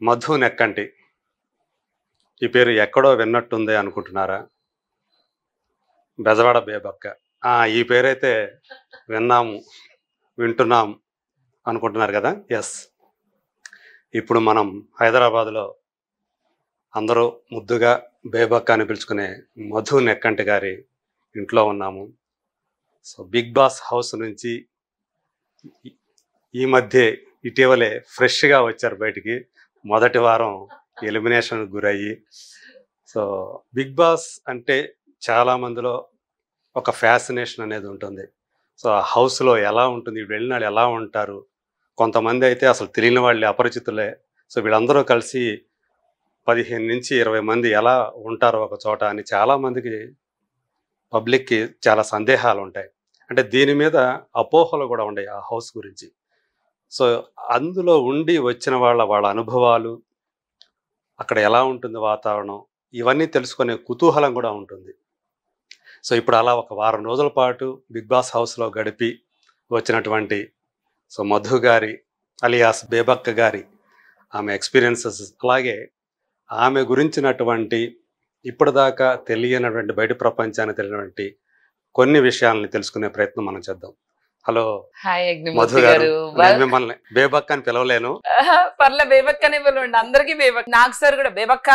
మధు నెక్కంటి. ఈ పేరు ఎక్కడో విన్నట్టుంది అనుకుంటున్నారా? బెజవాడ బేబక్క. ఈ పేరైతే విన్నాము, వింటున్నాం అనుకుంటున్నారు కదా. ఎస్, ఇప్పుడు మనం హైదరాబాద్లో అందరూ ముద్దుగా బేబక్క అని పిలుచుకునే మధు నెక్కంటి గారి ఇంట్లో ఉన్నాము. సో బిగ్ బాస్ హౌస్ నుంచి ఈ మధ్య ఇటీవలే ఫ్రెష్గా వచ్చారు బయటికి. మొదటి వారం ఎలిమినేషన్ గురయ్యి. సో బిగ్ బాస్ అంటే చాలామందిలో ఒక ఫ్యాసినేషన్ అనేది ఉంటుంది. సో ఆ హౌస్లో ఎలా ఉంటుంది, వెళ్ళిన వాళ్ళు ఎలా ఉంటారు, కొంతమంది అయితే అసలు తెలియని వాళ్ళే, అపరిచితులే. సో వీళ్ళందరూ కలిసి 15 నుంచి 20 మంది ఎలా ఉంటారు ఒక చోట అని చాలామందికి, పబ్లిక్కి చాలా సందేహాలు ఉంటాయి. అంటే దీని మీద అపోహలు కూడా ఉన్నాయి ఆ హౌస్ గురించి. సో అందులో ఉండి వచ్చిన వాళ్ళ అనుభవాలు, అక్కడ ఎలా ఉంటుంది వాతావరణం, ఇవన్నీ తెలుసుకునే కుతూహలం కూడా ఉంటుంది. సో ఇప్పుడు అలా ఒక వారం రోజుల పాటు బిగ్ బాస్ హౌస్లో గడిపి వచ్చినటువంటి సో మధు గారి అలియాస్ బేబక్క గారి ఆమె ఎక్స్పీరియన్సెస్, అలాగే ఆమె గురించినటువంటి ఇప్పటిదాకా తెలియనటువంటి బయట ప్రపంచానికి తెలియనటువంటి కొన్ని విషయాలని తెలుసుకునే ప్రయత్నం మనం చేద్దాం. హలో మధు గారు, నేను మిమ్మల్ని బేబక్క అని పిలవలేను. పర్లే, బేబక్క అనే పిలవండి. అందరికి బేబక్క. నాకు సార్ కూడా బేబక్క,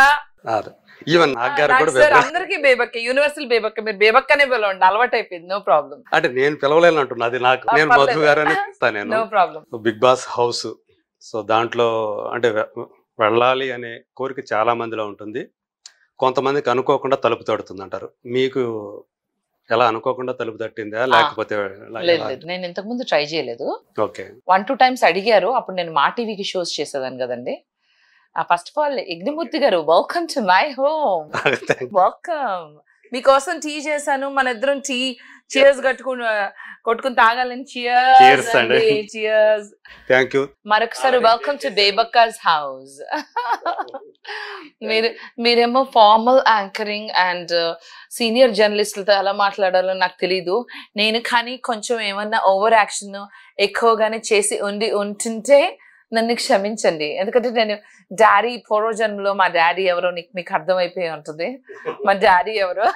ఈవెన్ నాకు గారు కూడా అందరికి బేబక్క, యూనివర్సల్ బేబక్క. మీరు బేబక్క అనే పిలవండి, అలవాటు అయిపోయింది. No problem. అంటే నేను పిలవలేను అంటున్నా, అది నాకు. నేను మధు గారు అని పిలుస్తాను నేను. No problem. Bigg Boss house, so దాంట్లో అంటే వెళ్ళాలి అనే కోరిక చాలా మందిలో ఉంటుంది. కొంతమందికి అనుకోకుండా తలుపు తడుతుంది అంటారు. మీకు ఎలా అనుకోకుండా తలుపు తట్టిందా లేకపోతే? నేను ఇంతకు ముందు ట్రై చేయలేదు. ఓకే, 1-2 టైమ్స్ అడిగారు. అప్పుడు నేను మా టీవీకి షోస్ చేసేదాన్ని కదండి. ఫస్ట్ ఆఫ్ ఆల్ యజ్ఞమూర్తి గారు, welcome to my home. Welcome. మీకోసం టీ చేశాను. మన ఇద్దరం టీ చీర్స్ కొట్టుకుని తాగాలని. చీర్స్ అండి, చీర్స్. థాంక్యూ. మరొకసారి వెల్కమ్ టు బేబక్కస్ హౌస్. మీరేమో ఫార్మల్ యాంకరింగ్ అండ్ సీనియర్ జర్నలిస్టులతో ఎలా మాట్లాడాలో నాకు తెలీదు. నేను కానీ కొంచెం ఏమన్నా ఓవర్ యాక్షన్ ఎక్కువగానే చేసి ఉంటుంటే నన్ను క్షమించండి. ఎందుకంటే నేను డాడీ, పూర్వజన్మలో మా డాడీ ఎవరో మీకు అర్థమైపోయి ఉంటుంది. మా డాడీ ఎవరో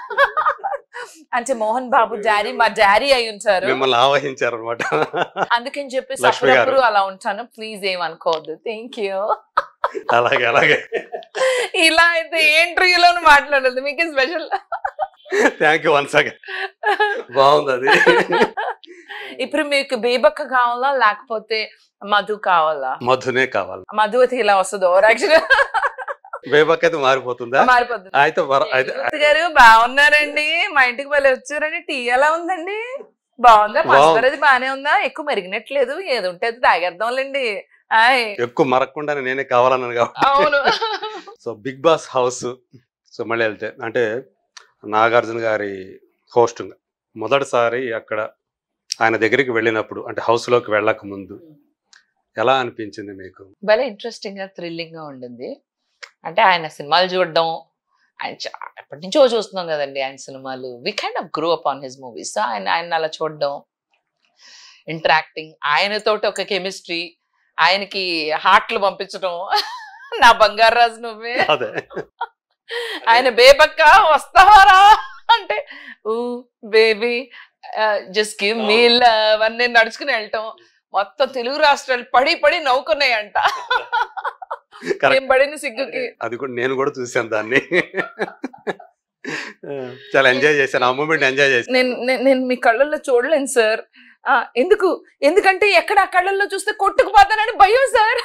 అంటే మోహన్ బాబు డాడీ మా డాడీ అయి ఉంటారు. అందుకని చెప్పేసి అప్పుడప్పుడు అలా ఉంటాను. ప్లీజ్ ఏమనుకోవద్దు. Thank you. అలాగే ఇలా అయితే ఏ ఇంటర్వ్యూలో మాట్లాడదు. మీకు special thank you once again. బాగుంది అది. ఇప్పుడు మీకు బేబక్క కావాలా లేకపోతే మధు కావాలా? మధునే కావాలి. మధు అయితే ఇలా వస్తుంది ఓవర్ యాక్షన్. బేబక్క అయితే మారిపోతుందా? మారిపోతుంది. అయితే గారు బాగున్నారండి, మా ఇంటికి వెళ్ళి వచ్చారండి. టీ ఎలా ఉందండి? బాగుందా? పంచదారది బానే ఉందా? ఎక్కువ మరిగినట్లేదు. ఏది ఉంటే అది తాగేద్దాంలేండి. ఎక్కువ మరగకుండా నేనే కావాలన్నాను కాబట్టి. అవును. So Bigg Boss house, so మళ్ళీ వెళ్తే అంటే నాగార్జున గారి హోస్టింగ్ మొదటిసారి అక్కడ ఆయన దగ్గరికి వెళ్ళినప్పుడు, అంటే హౌస్ లోకి వెళ్ళక ముందు ఎలా అనిపించింది మీకు? భలే ఇంట్రెస్టింగ్ గా, థ్రిల్లింగ్ గా ఉండింది. అంటే ఆయన సినిమాలు చూడడం, ఆయన ఎప్పటి నుంచో చూస్తున్నాం కదండి ఆయన సినిమాలు. We kind of grew up on his movies. So ఆయన అలా చూడడం, ఇంటరాక్టింగ్, ఆయనతోటి ఒక కెమిస్ట్రీ, ఆయనకి హార్ట్లు పంపించడం. నా బంగారు రాజు నువ్వే, ఆయన బేబక్క వస్తావారా అంటే baby just give me love అని నేను నడుచుకుని వెళ్ళటం. మొత్తం తెలుగు రాష్ట్రాలు పడి నవ్వుకున్నాయంట. పడిన సిగ్గుకి. అది కూడా నేను కూడా చూసాను దాన్ని. చాలా ఎంజాయ్ చేశాను, ఆ మూమెంట్ ఎంజాయ్ చేశాను. నేను మీ కళ్ళల్లో చూడలేను సార్. ఎందుకంటే ఎక్కడ ఆ కళ్ళల్లో చూస్తే కొట్టుకుపోతానని భయం సార్.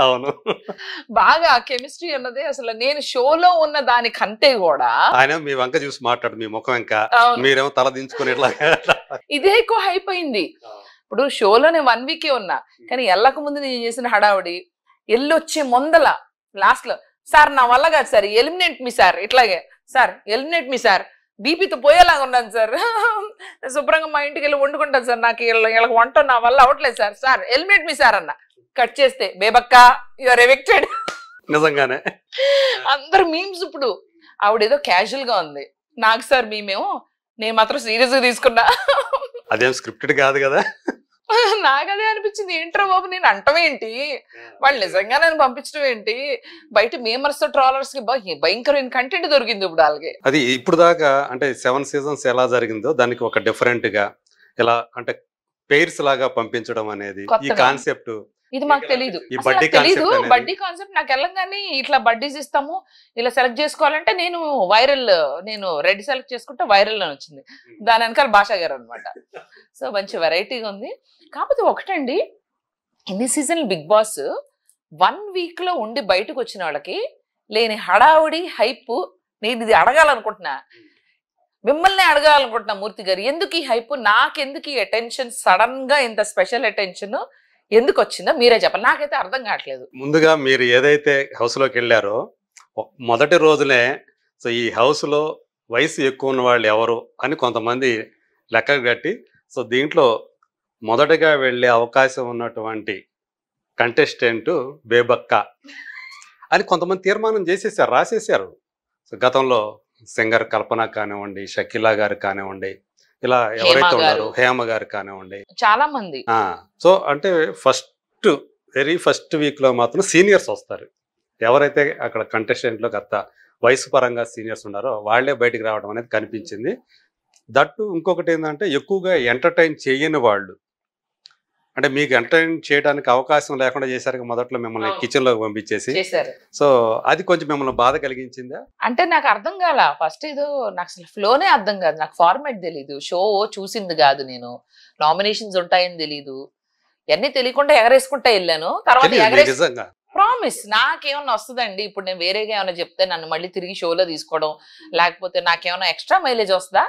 అవును, బాగా కెమిస్ట్రీ అన్నది అసలు నేను షోలో ఉన్న దానికంటే కూడా ఆయన మీ వంక చూసి మాట్లాడు, మీ ముఖం ఇంకా మీరేమో తల దించుకుని ఇదే ఎక్కువ అయిపోయింది. ఇప్పుడు షోలో నేను 1 వీకే ఉన్నా, కానీ వెళ్ళక ముందు నేను చేసిన హడావుడి, ఎల్లొచ్చే ముందల లాస్ట్ లో సార్ నా వల్ల కాదు సార్, ఎలిమినేట్ మీ సార్, ఇట్లాగే సార్ ఎలిమినేట్ మీ సార్, బీపీతో పోయేలాగా ఉన్నాను సార్, శుభ్రంగా మా ఇంటికి వెళ్ళి వండుకుంటాను సార్, నాకు వీళ్ళకి వంట నా వల్ల అవ్వట్లేదు సార్, సార్ ఎలిమినేట్ మీ సార్ అన్న. కట్ చేస్తే బేబక్క యు ఆర్ ఎవెక్టెడ్. నిజంగానే అందరు మీమ్స్. ఇప్పుడు ఆవిడేదో క్యాజువల్ గా ఉంది, నాకు సార్ మేమేమో, నేను మాత్రం సీరియస్ గా తీసుకున్నా. అదేం స్క్రిప్టెడ్ కాదు కదా. నాకు అదే అనిపించింది, ఏంట్రా బాబు నేను అంటమేంటి, వాళ్ళు నిజంగా నన్ను పంపించడం ఏంటి, బయట మేమర్స్ ట్రాలర్స్ కి భయంకరమైన కంటెంట్ దొరికింది ఇప్పుడు వాళ్ళకి. అది ఇప్పుడు దాకా అంటే 7 సీజన్స్ ఎలా జరిగిందో దానికి ఒక డిఫరెంట్ గా ఇలా అంటే పెయిర్స్ లాగా పంపించడం అనేది ఈ కాన్సెప్ట్ ఇది మాకు తెలియదు, తెలీదు. బడ్డీ కాన్సెప్ట్ నాకు వెళ్ళంగానే ఇట్లా బడ్డీస్ ఇస్తాము, ఇలా సెలెక్ట్ చేసుకోవాలంటే నేను రెడ్ సెలెక్ట్ చేసుకుంటే వైరల్ అని వచ్చింది, దాని వెనకాల భాషా గారు అనమాట. సో మంచి వెరైటీగా ఉంది. కాకపోతే ఒకటండి, ఇన్ని సీజన్ బిగ్ బాస్ 1 వీక్ లో ఉండి బయటకు వచ్చిన వాళ్ళకి లేని హడావుడి హైప్, నేను ఇది అడగాలనుకుంటున్నా, మిమ్మల్ని అడగాలనుకుంటున్నా మూర్తి గారు, ఎందుకు ఈ హైప్, నాకెందుకు ఈ అటెన్షన్, సడన్ గా ఇంత స్పెషల్ అటెన్షన్ ఎందుకు వచ్చిందో మీరే చెప్పాలి, నాకైతే అర్థం కావట్లేదు. ముందుగా మీరు ఏదైతే హౌస్ లోకి వెళ్ళారో మొదటి రోజునే సో ఈ హౌస్ లో వయసు ఎక్కువ ఉన్న వాళ్ళు ఎవరు అని కొంతమంది లెక్క కట్టి, సో దీంట్లో మొదటగా వెళ్ళే అవకాశం ఉన్నటువంటి కంటెస్టెంట్ బేబక్క అని కొంతమంది తీర్మానం చేసేసారు, రాసేసారు. సో గతంలో సింగర్ కల్పన కానివ్వండి, షకీలా గారు కానివ్వండి, ఇలా ఎవరైతే ఉన్నారో హేమ గారు కానివ్వండి, చాలా మంది. సో అంటే వెరీ ఫస్ట్ వీక్ లో మాత్రం సీనియర్స్ వస్తారు. ఎవరైతే అక్కడ కంటెస్టెంట్ లో గత వయసు పరంగా సీనియర్స్ ఉన్నారో వాళ్ళే బయటికి రావడం అనేది కనిపించింది. దట్టు ఇంకొకటి ఏంటంటే ఎక్కువగా ఎంటర్టైన్ చేయని వాళ్ళు, అంటే మీకు ఎంటర్టైన్ చేయడానికి అవకాశం లేకుండా చేశారు మొదట్లో మిమ్మల్ని కిచెన్ లోకి పంపించేసి. సో అది కొంచెం మిమ్మల్ని బాధ కలిగించిందా? అంటే నాకు అర్థం కాల ఫస్ట్, ఏదో నాకు అసలు ఫ్లోనే అర్థం కాదు, నాకు ఫార్మాట్ తెలీదు, షో చూసింది కాదు, నేను నామినేషన్స్ ఉంటాయని తెలీదు, ఇవన్నీ తెలియకుండా ఎగరేసుకుంటా వెళ్ళాను. తర్వాత ప్రామిస్ నాకేమన్నా వస్తుందండి, ఇప్పుడు నేను వేరేగా ఏమైనా చెప్తే నన్ను మళ్ళీ తిరిగి షోలో తీసుకోవడం, లేకపోతే నాకేమైనా ఎక్స్ట్రా మైలేజ్ వస్తుందా?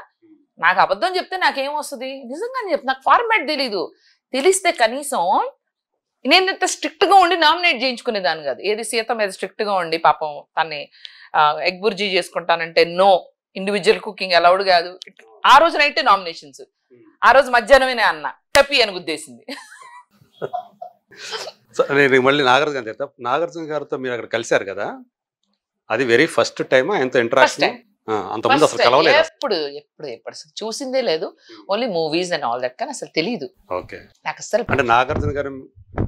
నాకు అబద్ధం చెప్తే నాకేం వస్తుంది, నిజంగా చెప్తే నాకు ఫార్మాట్ తెలీదు. తెలిస్తే కనీసం నేను ఇంత స్ట్రిక్ట్ గా ఉండి నామినేట్ చేయించుకునేదాన్ని కాదు. ఏది సీత మీద స్ట్రిక్ట్ గా ఉండి పాపం తన్ని ఎగ్ బుర్జీ చేసుకుంటానంటే నో, ఇండివిజువల్ కుకింగ్ అలౌడ్ కాదు. ఆ రోజు నైటే నామినేషన్స్, ఆ రోజు మధ్యాహ్నమే అన్న టపి అని గుద్దేసింది. నేను మళ్ళీ నాగార్జున గారితో మీరు అక్కడ కలిశారు కదా, అది వెరీ ఫస్ట్ టైమా ఎంతో ఇంటరాక్షన్? అంతకుముందు అసలు కలవలేదు? ఎప్పుడు అసలు చూసిందే లేదు, only movies and all that, కానీ అసలు తెలీదు నాకు అసలు. అంటే నాగార్జున గారు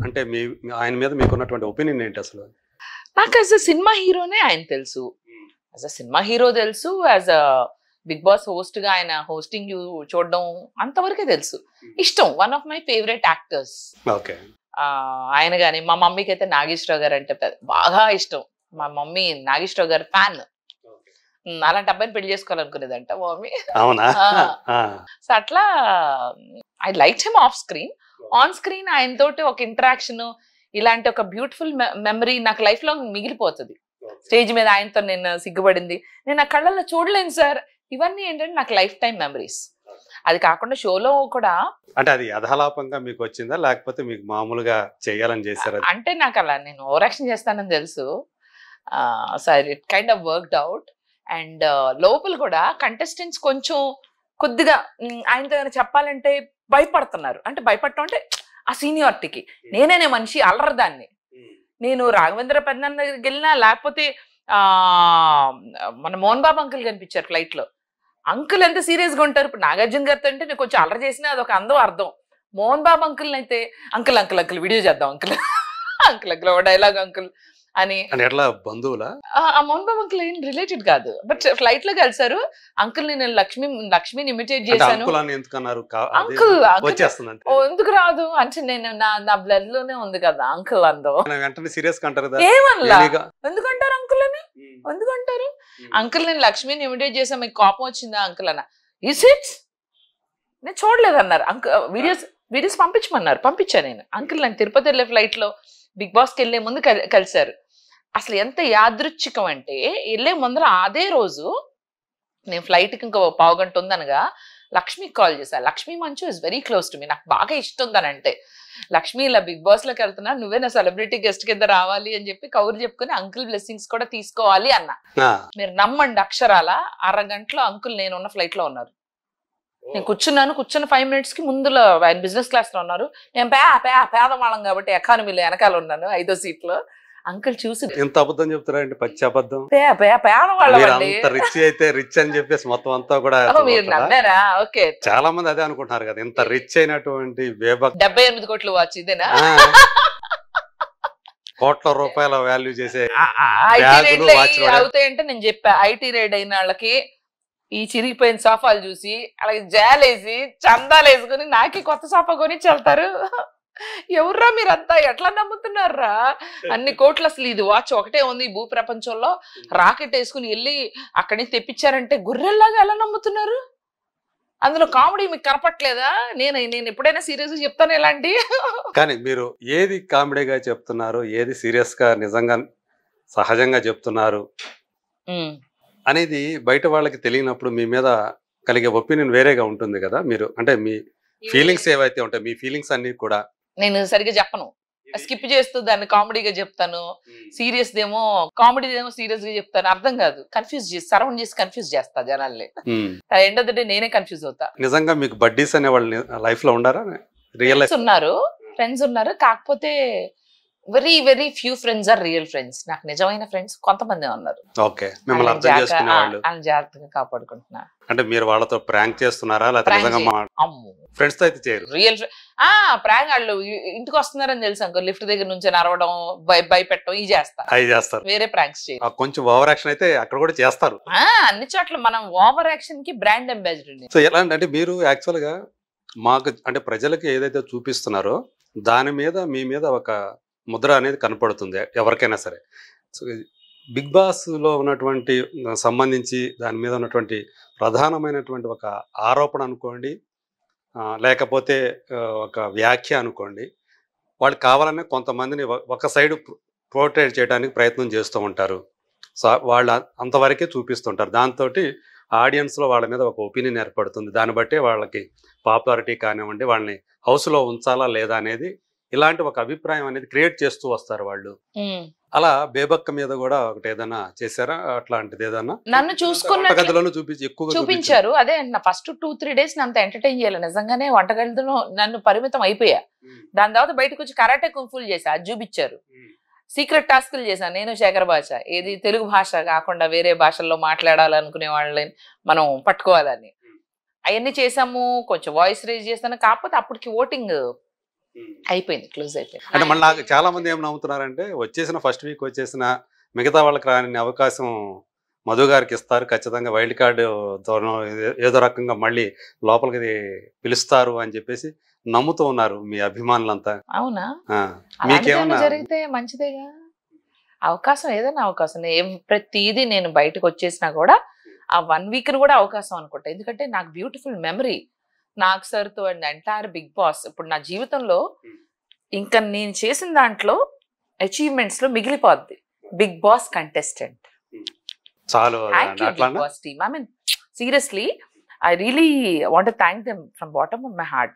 అంటే ఆయన మీద మీకు ఉన్నటువంటి ఒపీనియన్ ఏంటి అసలు? నాకు యాజ్ అ సినిమా హీరోనే ఆయన తెలుసు, యాజ్ అ సినిమా హీరో తెలుసు, as a Bigg Boss host గా ఆయన హోస్టింగ్ చూడడం అంతవరకే తెలుసు. ఇష్టం, one of my favourite actors ఆయన. గాని మా మమ్మీకి అయితే నాగేశ్వరరావు గారు అంటే బాగా ఇష్టం, మా మమ్మీ నాగేశ్వరరావు గారు ఫ్యాన్. అలాంటి అబ్బాయిని పెళ్లి చేసుకోవాలనుకునేదంట మమ్మీ. సో అట్లా I like him off screen. On screen ఆయనతోటి ఒక ఇంటరాక్షన్, ఇలాంటి ఒక బ్యూటిఫుల్ మెమరీ నాకు లైఫ్ లో మిగిలిపోతుంది. స్టేజ్ మీద ఆయనతో నేను సిగ్గుపడింది నేను ఆ కళ్ళల్లో చూడలేను సార్, ఇవన్నీ ఏంటంటే నాకు లైఫ్ టైం మెమరీస్. అది కాకుండా షోలో కూడా అంటే అది అధలాపంగా మీకు వచ్చిందా, లేకపోతే మీకు మామూలుగా చేయాలని చేశారా? అంటే నాకు అలా నేను ఓవర్ యాక్షన్ చేస్తానని తెలుసు. So it kind of worked out. And లోపల కూడా కంటెస్టెంట్స్ కొంచెం కొద్దిగా ఆయనతో చెప్పాలంటే భయపడుతున్నారు. అంటే భయపడటం అంటే ఆ సీనియారిటీకి, నేనే మనిషి అల్లరదాన్ని, నేను రాఘవేంద్ర పెద్దన్న దగ్గరికి వెళ్ళినా, లేకపోతే మన మోహన్ బాబు అంకుల్ కనిపించారు ఫ్లైట్ లో, అంకుల్ ఎంత సీరియస్ గా ఉంటారు. ఇప్పుడు నాగార్జున గారితో అంటే నేను కొంచెం అల్లరి చేసినా అదొక అందం అర్థం. మోహన్ బాబు అంకుల్ అయితే అంకుల్ అంకుల్ అంకుల్ వీడియో చేద్దాం uncle uncle uncle dialogue uncle అని. ఎట్లా బంధువులా? ఆ మోహన్ బాబు అంకుల్ ఏం రిలేటెడ్ కాదు, బట్ ఫ్లైట్ లో కలిసారు. అంకుల్ నేను లక్ష్మిని ఇమిటేట్ చేశాను. అంకుల్ ఎందుకు రాదు అంటే నేను నా బ్లడ్ లోనే ఉంది కదా అంకుల్ అందో. ఏమనలా, ఎందుకంటారు అంకుల్ అని, ఎందుకంటారు అంకుల్ నేను లక్ష్మిని ఇమిటేట్ చేసా, మీకు కోపం వచ్చిందా అంకుల్ అన్న. ఈస్ ఇట్ నేను చూడలేదు అన్నారు. అంకుల్ వీడియోస్ పంపించమన్నారు, పంపించాను నేను. అంకుల్ నేను తిరుపతి వెళ్ళే ఫ్లైట్ లో బిగ్ బాస్కి వెళ్లే ముందు కలిశారు. అసలు ఎంత యాదృచ్ఛికం అంటే వెళ్ళే ముందర అదే రోజు నేను ఫ్లైట్కి ఇంకో పావు గంట ఉందనగా లక్ష్మికి కాల్ చేశాను. లక్ష్మి మంచు is very close to me, నాకు బాగా ఇష్టం ఉందనంటే, లక్ష్మి ఇలా బిగ్ బాస్ లోకి వెళ్తున్నా, నువ్వే నా సెలబ్రిటీ గెస్ట్ కింద రావాలి అని చెప్పి కౌరు చెప్పుకుని అంకుల్ బ్లెస్సింగ్స్ కూడా తీసుకోవాలి అన్న. మీరు నమ్మండి అక్షరాల అరగంటలో అంకుల్ నేను ఉన్న ఫ్లైట్ లో ఉన్నారు. నేను కూర్చున్న 5 minutes కి ముందులో ఆయన బిజినెస్ క్లాస్ లో ఉన్నారు. నేను పేదవాళ్ళం కాబట్టి ఎకానమీలో వెనకాల ఉన్నాను 5వ సీట్లో. అంకుల్ చూసి ఎంత అబద్ధం చెప్తారండి, పచ్చి అబద్ధం. పేదవాళ్ళం మీరు అండి. అంత రిచ్ అయితే రిచ్ అని చెప్పేసి మొత్తం అంతా కూడా మీరు నమ్మారా? ఓకే, చాలా మంది అదే అనుకుంటున్నారు కదా, ఇంత రిచ్ అయినటువంటి బేబక్ 78 కోట్లు వాచ్ ఇదేనా? కోట్ల రూపాయల వాల్యూ చేసే ఐటీ రేట్లు అవుతాయంటే నేను చెప్పా, ఐటీ రేట్ అయిన వాళ్ళకి ఈ చిరిగిపోయిన సోఫాలు చూసి అలాగే జాలేసి చందాలు వేసుకుని నాకే కొత్త సోఫా కొని వెళ్తారు. ఎవర్రా మీరంతా, ఎట్లా నమ్ముతున్నారా అన్ని కోట్లు? అసలు ఇది వాచ్ ఒకటే ఉంది భూ ప్రపంచంలో, రాకెట్ వేసుకుని వెళ్ళి అక్కడి నుంచి తెప్పించారంటే గుర్రెల్లాగా ఎలా నమ్ముతున్నారు? అందులో కామెడీ మీకు కనపట్లేదా? నేను ఎప్పుడైనా సీరియస్ గా చెప్తాను ఇలాంటి. కానీ మీరు ఏది కామెడీగా చెప్తున్నారు, ఏది సీరియస్ గా నిజంగా సహజంగా చెప్తున్నారు అనేది బయట వాళ్ళకి తెలియనప్పుడు మీ మీద కలిగే ఒపీనియన్ వేరేగా ఉంటుంది కదా. మీరు అంటే మీ ఫీలింగ్స్ ఏవైతే ఉంటాయి, మీ ఫీలింగ్స్ అన్ని కూడా నేను సరిగ్గా చెప్పను, స్కిప్ చేస్తూ దాన్ని కామెడీగా చెప్తాను, సీరియస్ దేమో కామెడీ ఏమో సీరియస్ గా చెప్తాను, అర్థం కాదు, కన్ఫ్యూజ్ చేసి సరౌండ్ చేసి కన్ఫ్యూజ్ చేస్తా జనాల్ని. ఎండ్ ఆఫ్ ద డే నేనే కన్ఫ్యూజ్ అవుతా. నిజంగా మీకు బడ్డీస్ అనే వాళ్ళు లైఫ్ లో ఉండారా? రియల్ లైఫ్ ఫ్రెండ్స్ ఉన్నారు, కాకపోతే very very few friends are real friends. నాకు నిజమైన ఫ్రెండ్స్ కొంతమంది ఉన్నారు. ఓకే, మిమ్మల్ని అర్థం చేసుకునే వాళ్ళు, జాగ్రత్తగా కాపాడుకుంటున్నా. అంటే మీరు వాళ్ళతో ప్రాంక్ చేస్తున్నారా లేకపోతే నిజంగా ఫ్రెండ్స్ తో అయితే చేయరు? రియల్ ప్రాంక్ వాళ్ళు ఇంటికి వస్తున్నారని తెలుసు అనుకో, లిఫ్ట్ దగ్గర నుంచి నరవడం, భయపెట్టడం ఇవి చేస్తారు, వేరే ప్రాంక్స్ చేయరు. కొంచెం ఓవర్ యాక్షన్ అయితే అక్కడ కూడా చేస్తారు. అన్ని చోట్ల మనం ఓవర్ యాక్షన్ కి బ్రాండ్ అంబాసిడర్. సో ఎలా అంటే మీరు యాక్చువల్ గా మాకు అంటే ప్రజలకు ఏదైతే చూపిస్తున్నారో దాని మీద మీ మీద ఒక ముద్ర అనేది కనపడుతుంది ఎవరికైనా సరే. సో బిగ్ బాస్ లో ఉన్నటువంటి సంబంధించి దాని మీద ఉన్నటువంటి ప్రధానమైనటువంటి ఒక ఆరోపణ అనుకోండి, లేకపోతే ఒక వ్యాఖ్య అనుకోండి, వాళ్ళు కావాలనే కొంతమందిని ఒక సైడ్ పోర్ట్రేట్ చేయడానికి ప్రయత్నం చేస్తూ ఉంటారు. సో వాళ్ళు అంతవరకే చూపిస్తుంటారు. దాంతో ఆడియన్స్లో వాళ్ళ మీద ఒక ఒపీనియన్ ఏర్పడుతుంది. దాన్ని బట్టే వాళ్ళకి పాపులారిటీ కానివ్వండి, వాళ్ళని హౌస్లో ఉంచాలా లేదా అనేది ఇలాంటి ఒక అభిప్రాయం అనేది క్రియేట్ చేస్తూ వస్తారు వాళ్ళు. అలా బేబక్క మీద కూడా ఒకటి ఏదైనా చేశారా అట్లాంటిది? ఏదన్నా నన్ను చూసుకున్న వంటగదిలో చూపించారు. అదే నా ఫస్ట్ 2-3 డేస్ అంత ఎంటర్టైన్ చేయాలి. నిజంగానే వంటగదిలో నన్ను పరిమితం అయిపోయా. దాని తర్వాత బయటకు వచ్చి కరాటే కుంఫులు చేశా, అది చూపించారు. సీక్రెట్ టాస్కులు చేశాను నేను, శేఖర్ భాష, ఏది తెలుగు భాష కాకుండా వేరే భాషల్లో మాట్లాడాలనుకునే వాళ్ళని మనం పట్టుకోవాలని అవన్నీ చేసాము. కొంచెం వాయిస్ రేజ్ చేస్తాను, కాకపోతే అప్పటికి ఓటింగ్ అయిపోయింది, క్లోజ్ అయిపోయింది. అంటే మళ్ళీ నాకు చాలా మంది ఏం నమ్ముతున్నారంటే వచ్చేసిన ఫస్ట్ వీక్ వచ్చేసిన మిగతా వాళ్ళకి రాని అవకాశం మధు గారికి ఇస్తారు, ఖచ్చితంగా వైల్డ్ కార్డు ఏదో రకంగా మళ్ళీ లోపలికి పిలుస్తారు అని చెప్పేసి నమ్ముతూ ఉన్నారు మీ అభిమానులంతా. అవునా? మీకేమన్నా జరిగితే మంచిదేగా, అవకాశం ఏదైనా అవకాశం. ప్రతిదీ నేను బయటకు వచ్చేసినా కూడా ఆ 1 వీక్ కూడా అవకాశం అనుకుంటా. ఎందుకంటే నాకు బ్యూటిఫుల్ మెమరీ నాగ్ సార్తో అండ్ ఎంటైర్ బిగ్ బాస్. ఇప్పుడు నా జీవితంలో ఇంకా నేను చేసిన దాంట్లో అచీవ్మెంట్స్ లో మిగిలిపోద్ది బిగ్ బాస్ కంటెస్టెంట్. చాలు Bigg Boss team. I mean seriously I really want to thank them from bottom of my heart.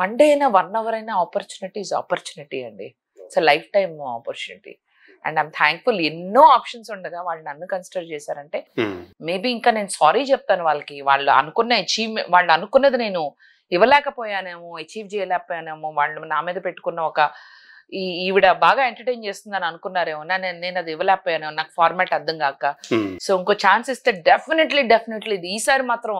One day అయినా 1 hour అయినా opportunity is opportunity అండి. It's a lifetime opportunity. And I'm thankful. ఎన్నో options ఉండగా వాళ్ళు నన్ను consider చేశారంటే maybe ఇంకా నేను సారీ చెప్తాను వాళ్ళకి. వాళ్ళు అనుకున్న అచీవ్మెంట్, వాళ్ళు అనుకున్నది నేను ఇవ్వలేకపోయానేమో, అచీవ్ చేయలేకపోయానేమో, వాళ్ళు నా మీద పెట్టుకున్న ఒక ఈవిడ బాగా ఎంటర్టైన్ చేస్తుందని అనుకున్నారేమో, నేను అది ఇవ్వలేకపోయాను, నాకు ఫార్మాట్ అర్థం కాక. సో ఇంకో ఛాన్స్ ఇస్తే డెఫినెట్లీ ఈసారి మాత్రం